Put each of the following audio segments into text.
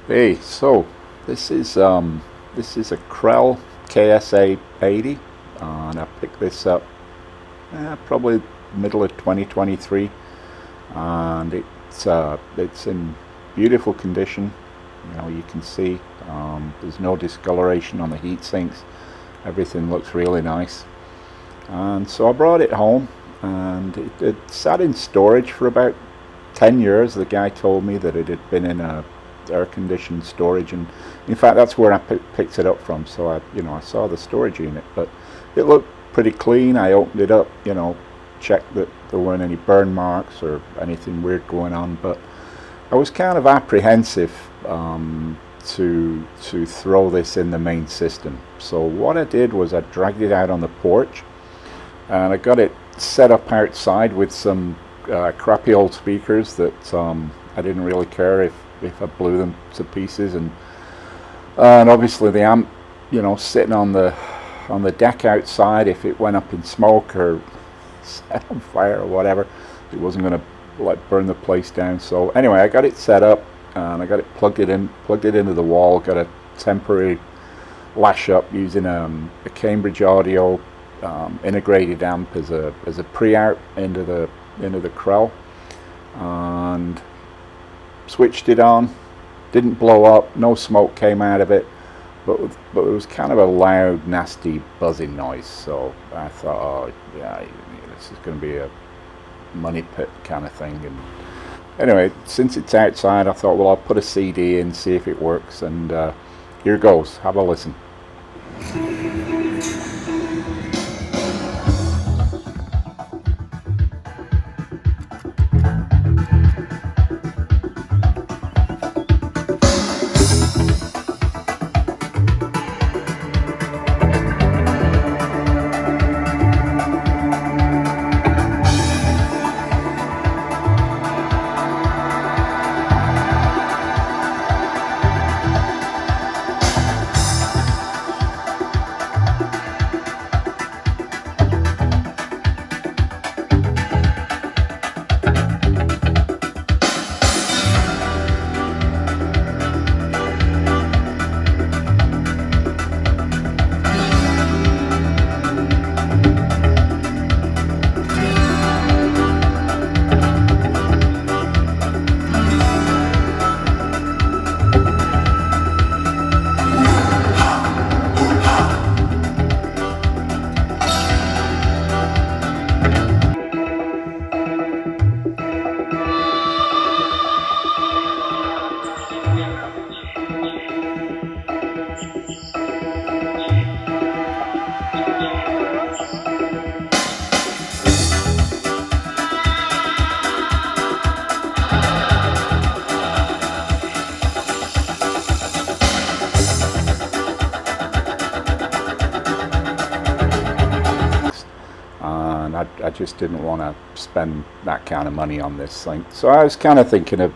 Hey, so this is a Krell KSA80, and I picked this up probably middle of 2023, and it's in beautiful condition. You know, you can see there's no discoloration on the heat sinks. Everything looks really nice, and so I brought it home, and it sat in storage for about 10 years. The guy told me that it had been in a air-conditioned storage, and in fact that's where I picked it up from. So I saw the storage unit, but it looked pretty clean. I opened it up, checked that there weren't any burn marks or anything weird going on, but I was kind of apprehensive to throw this in the main system. So what I did was I dragged it out on the porch, and I got it set up outside with some crappy old speakers that I didn't really care if I blew them to pieces, and obviously the amp, sitting on the deck outside, if it went up in smoke or set on fire or whatever, it wasn't going to burn the place down. So anyway, I got it set up, and I got it plugged it into the wall. Got a temporary lash up using a Cambridge Audio integrated amp as a pre-out into the Krell, and switched it on. Didn't blow up, no smoke came out of it, but it was kind of a loud, nasty buzzing noise. So I thought, oh yeah, this is going to be a money pit kind of thing. And anyway, since it's outside, I thought, well, I'll put a CD in, see if it works, and here goes. Have a listen. I just didn't want to spend that kind of money on this thing. So I was kind of thinking of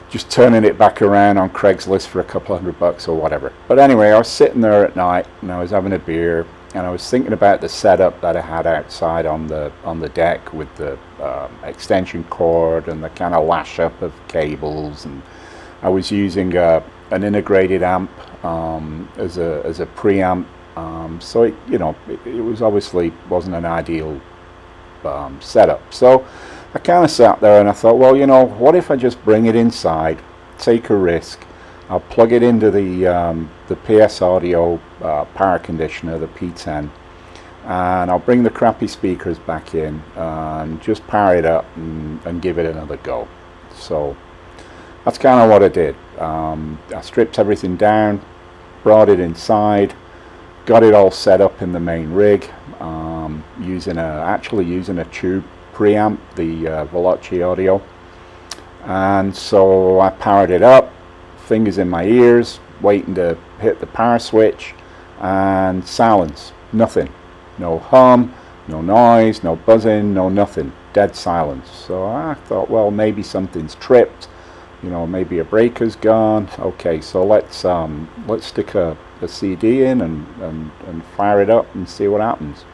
just turning it back around on Craigslist for a couple $100 or whatever. But anyway, I was sitting there at night, and I was having a beer, and I was thinking about the setup that I had outside on the deck with the extension cord and the kind of lash up of cables, and I was using an integrated amp as a preamp. So it was obviously wasn't an ideal setup. So I kind of sat there and I thought, well, what if I just bring it inside, take a risk. I'll plug it into the PS Audio power conditioner, the P10, and I'll bring the crappy speakers back in and just power it up and give it another go. So that's kind of what I did. I stripped everything down, brought it inside, got it all set up in the main rig, actually using a tube preamp, the Veloci Audio. And so I powered it up, fingers in my ears, waiting to hit the power switch, and silence. Nothing. No hum, no noise, no buzzing, no nothing. Dead silence. So I thought, well, maybe something's tripped, maybe a breaker's gone. Okay, so let's stick a CD in and fire it up and see what happens.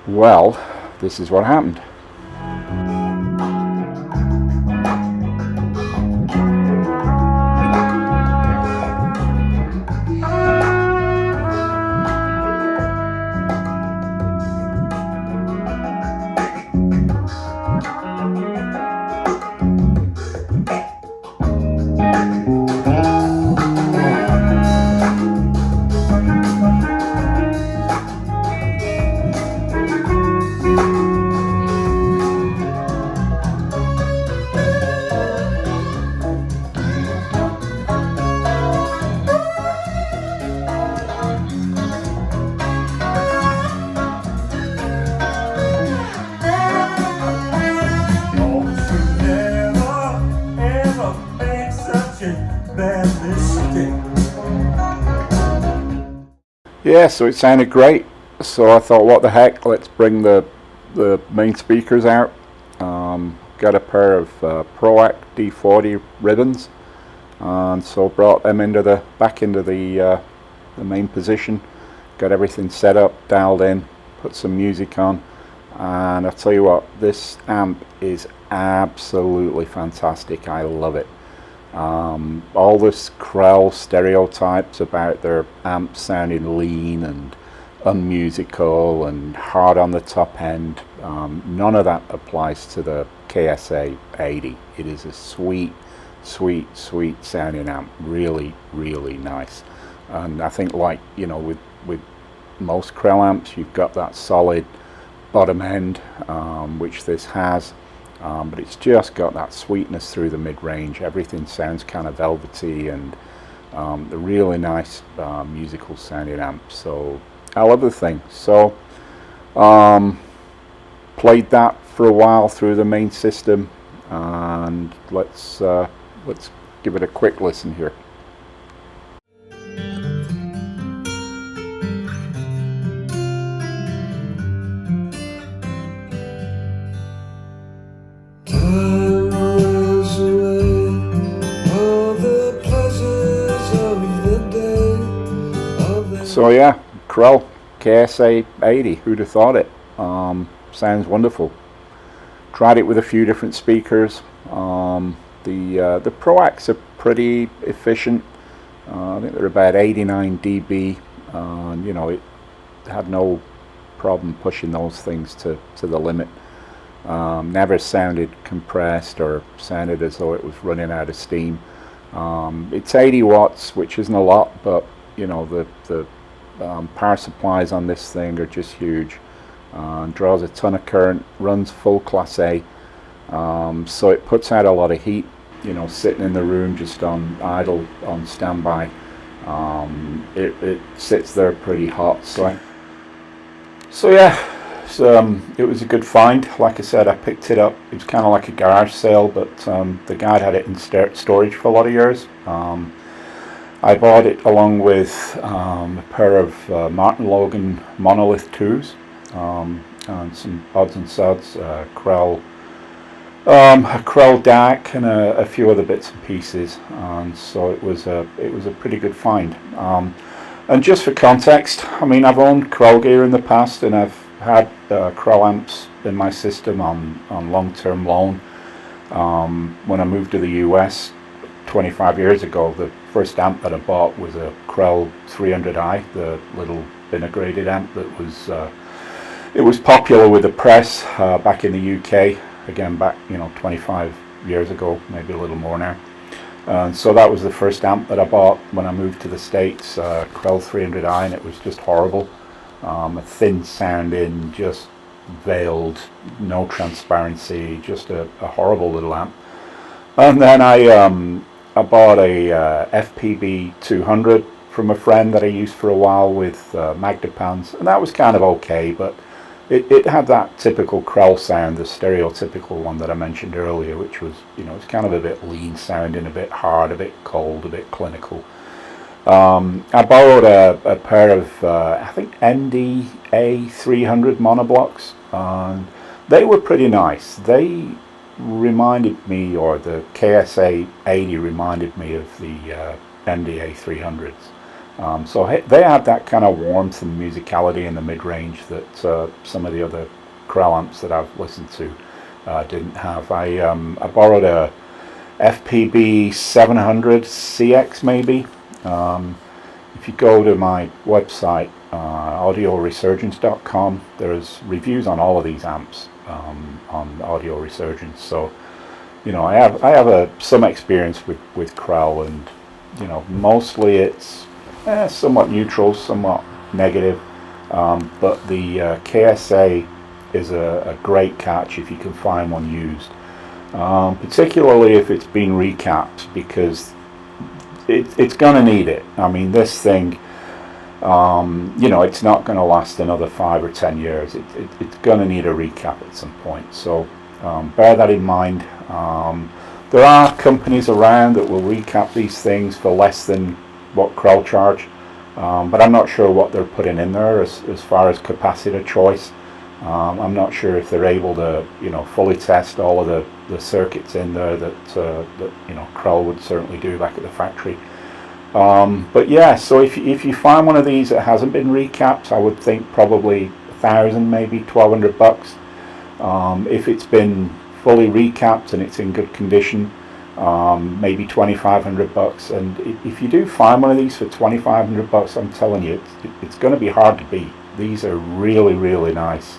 Well, this is what happened. Yeah, so it sounded great. So I thought, what the heck, let's bring the main speakers out. Got a pair of ProAct D40 ribbons, and so brought them back into the main position. Got everything set up, dialed in, put some music on, and I'll tell you what, this amp is absolutely fantastic. I love it. All this Krell stereotypes about their amps sounding lean and unmusical and hard on the top end, none of that applies to the KSA80. It is a sweet sounding amp. Really nice. And I think, like, you know, with most Krell amps, you've got that solid bottom end, which this has. But it's just got that sweetness through the mid-range. Everything sounds kind of velvety and a really nice musical sounding amp. So I love the thing. So played that for a while through the main system, and let's give it a quick listen here. So yeah, Krell KSA80, who'd have thought it? Sounds wonderful. Tried it with a few different speakers. The ProActs are pretty efficient. I think they're about 89 dB. You know, it had no problem pushing those things to the limit. Never sounded compressed or sounded as though it was running out of steam. It's 80 watts, which isn't a lot, but you know, the power supplies on this thing are just huge. Draws a ton of current, runs full Class A, so it puts out a lot of heat, you know, sitting in the room just on idle, on standby. It sits there pretty hot. So yeah, it was a good find. Like I said, I picked it up. It was kind of like a garage sale, but the guy had it in storage for a lot of years. I bought it along with a pair of Martin Logan Monolith 2s, and some odds and sods, a Krell DAC, and a few other bits and pieces. And so it was a pretty good find. And just for context, I mean, I've owned Krell gear in the past, and I've had Krell amps in my system on long-term loan. When I moved to the US 25 years ago, the first amp that I bought was a Krell 300i, the little integrated amp that was it was popular with the press back in the UK, again back, you know, 25 years ago, maybe a little more now. And so that was the first amp that I bought when I moved to the States, Krell 300i, and it was just horrible. A thin sounding, just veiled, no transparency, just a horrible little amp. And then I bought a FPB200 from a friend that I used for a while with Magdapans, and that was kind of okay, but it had that typical Krell sound, the stereotypical one that I mentioned earlier, which was, you know, it's kind of a bit lean sounding, a bit hard, a bit cold, a bit clinical. I borrowed a pair of I think MDA300 monoblocks, and they were pretty nice. They reminded me, or the KSA80 reminded me of the MDA300s. So they had that kind of warmth and musicality in the mid-range that some of the other Krell amps that I've listened to didn't have. I borrowed a FPB700cx maybe. If you go to my website, audioresurgence.com, there's reviews on all of these amps on Audio Resurgence. So you know, I have some experience with Krell, and you know, mostly it's somewhat neutral, somewhat negative, but the KSA is a great catch if you can find one used, particularly if it's been recapped, because it's going to need it. I mean, this thing, you know, it's not going to last another 5 or 10 years. It's going to need a recap at some point. So bear that in mind. There are companies around that will recap these things for less than what Krell charge, but I'm not sure what they're putting in there as far as capacitor choice. I'm not sure if they're able to, you know, fully test all of the circuits in there that you know, Krell would certainly do back at the factory. But yeah, so if you find one of these that hasn't been recapped, I would think probably 1,000, maybe 1,200 bucks. If it's been fully recapped and it's in good condition, maybe 2,500 bucks. And if you do find one of these for 2,500 bucks, I'm telling you, it's going to be hard to beat. These are really, really nice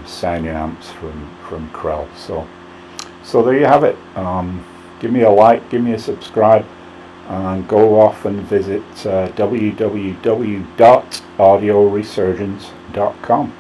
sounding amps from Krell. So there you have it. Give me a like, give me a subscribe, and go off and visit www.audioresurgence.com.